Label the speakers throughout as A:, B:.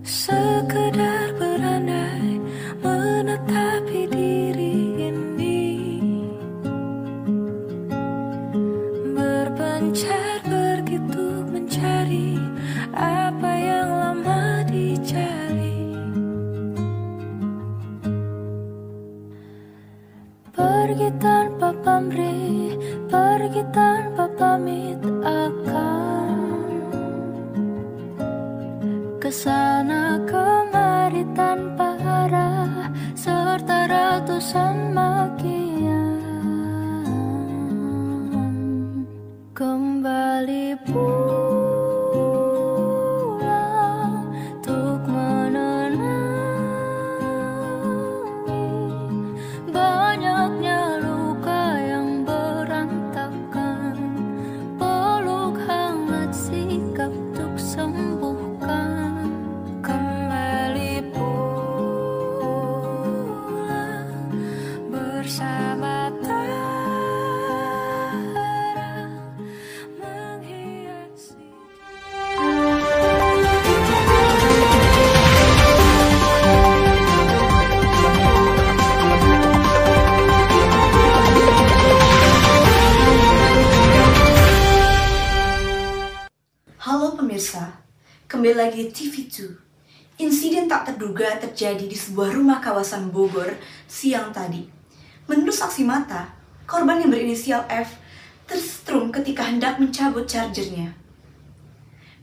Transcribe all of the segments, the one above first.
A: Sekedar berandai menetapi diri ini, berpencar begitu mencari apa yang lama dicari. Pergi tanpa pamrih, pergi tanpa pamit akan kesana kemari tanpa arah serta ratusan makian. Kembali pulang untuk menenangi banyaknya luka yang berantakan. Peluk hangat sikap untuk sembuhkan. Kembali pulang bersama Tara menghiasi.
B: Halo pemirsa, kembali lagi TV2. Insiden tak terduga terjadi di sebuah rumah kawasan Bogor siang tadi. Menurut saksi mata, korban yang berinisial F tersetrum ketika hendak mencabut chargernya.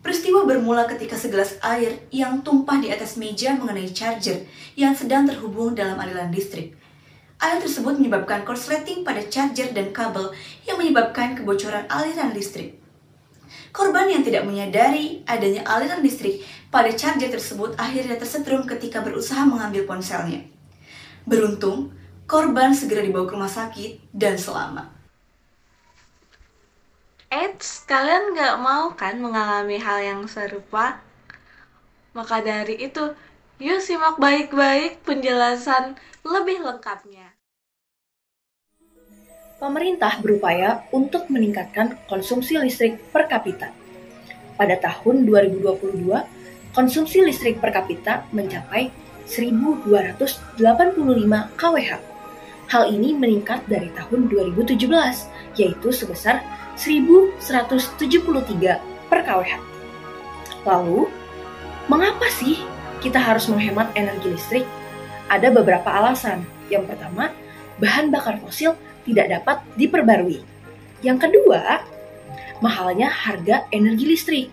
B: Peristiwa bermula ketika segelas air yang tumpah di atas meja mengenai charger yang sedang terhubung dalam aliran listrik. Air tersebut menyebabkan korsleting pada charger dan kabel yang menyebabkan kebocoran aliran listrik. Korban yang tidak menyadari adanya aliran listrik pada charger tersebut akhirnya tersetrum ketika berusaha mengambil ponselnya. Beruntung, korban segera dibawa ke rumah sakit dan selamat.
C: Eits, kalian nggak mau kan mengalami hal yang serupa? Maka dari itu, yuk simak baik-baik penjelasan lebih lengkapnya.
D: Pemerintah berupaya untuk meningkatkan konsumsi listrik per kapita. Pada tahun 2022, konsumsi listrik per kapita mencapai 1.285 kWh. Hal ini meningkat dari tahun 2017, yaitu sebesar 1.173 per kWh. Lalu, mengapa sih kita harus menghemat energi listrik? Ada beberapa alasan. Yang pertama, bahan bakar fosil tidak dapat diperbarui. Yang kedua, mahalnya harga energi listrik.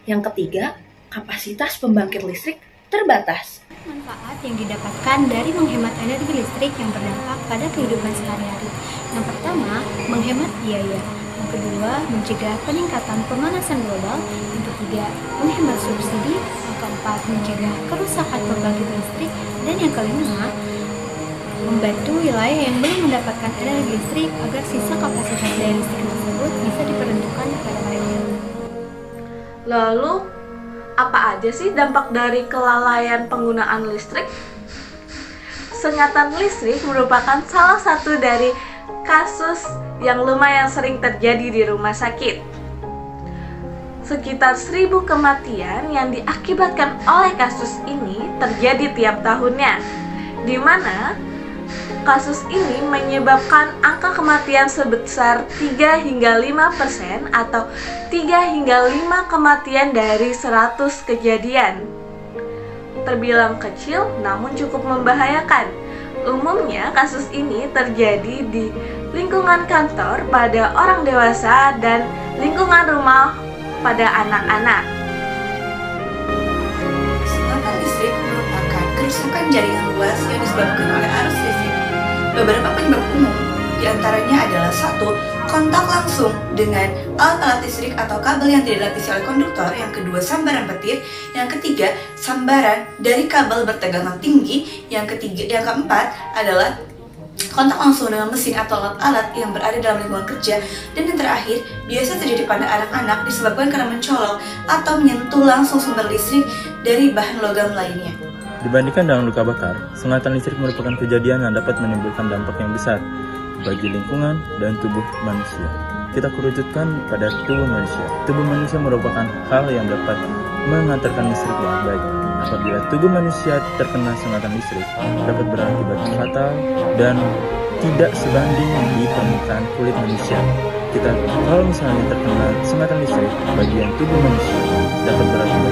D: Yang ketiga, kapasitas pembangkit listrik terbatas.
E: Manfaat yang didapatkan dari menghemat energi listrik yang berdampak pada kehidupan sehari-hari. Yang pertama, menghemat biaya. Yang kedua, mencegah peningkatan pemanasan global. Yang ketiga, menghemat subsidi. Yang keempat, mencegah kerusakan pembangkit listrik. Dan yang kelima, membantu wilayah yang belum mendapatkan energi listrik agar sisa kapasitas daya listrik tersebut bisa diperuntukkan kepada mereka.
C: Lalu, apa aja sih dampak dari kelalaian penggunaan listrik? Sengatan listrik merupakan salah satu dari kasus yang lumayan sering terjadi di rumah sakit. Sekitar 1.000 kematian yang diakibatkan oleh kasus ini terjadi tiap tahunnya, di mana kasus ini menyebabkan angka kematian sebesar 3 hingga 5% atau 3 hingga 5 kematian dari 100 kejadian. Terbilang kecil namun cukup membahayakan. Umumnya kasus ini terjadi di lingkungan kantor pada orang dewasa dan lingkungan rumah pada anak-anak.
B: Sengatan listrik merupakan kerusakan jaringan luas yang disebabkan oleh arus listrik. Beberapa penyebab umum diantaranya adalah 1. Kontak langsung dengan alat-alat listrik atau kabel yang tidak dilapisi oleh konduktor. Yang kedua, sambaran petir. Yang ketiga, sambaran dari kabel bertegangan tinggi. Yang keempat adalah kontak langsung dengan mesin atau alat-alat yang berada dalam lingkungan kerja. Dan yang terakhir, biasa terjadi pada anak-anak disebabkan karena mencolok atau menyentuh langsung sumber listrik dari bahan logam lainnya.
F: Dibandingkan dengan luka bakar, sengatan listrik merupakan kejadian yang dapat menimbulkan dampak yang besar bagi lingkungan dan tubuh manusia. Kita kerucutkan pada tubuh manusia. Tubuh manusia merupakan hal yang dapat mengantarkan listrik dengan baik. Apabila tubuh manusia terkena sengatan listrik, dapat berakibat fatal dan tidak sebanding di permukaan kulit manusia. Kalau misalnya terkena sengatan listrik, bagian tubuh manusia dapat berakibat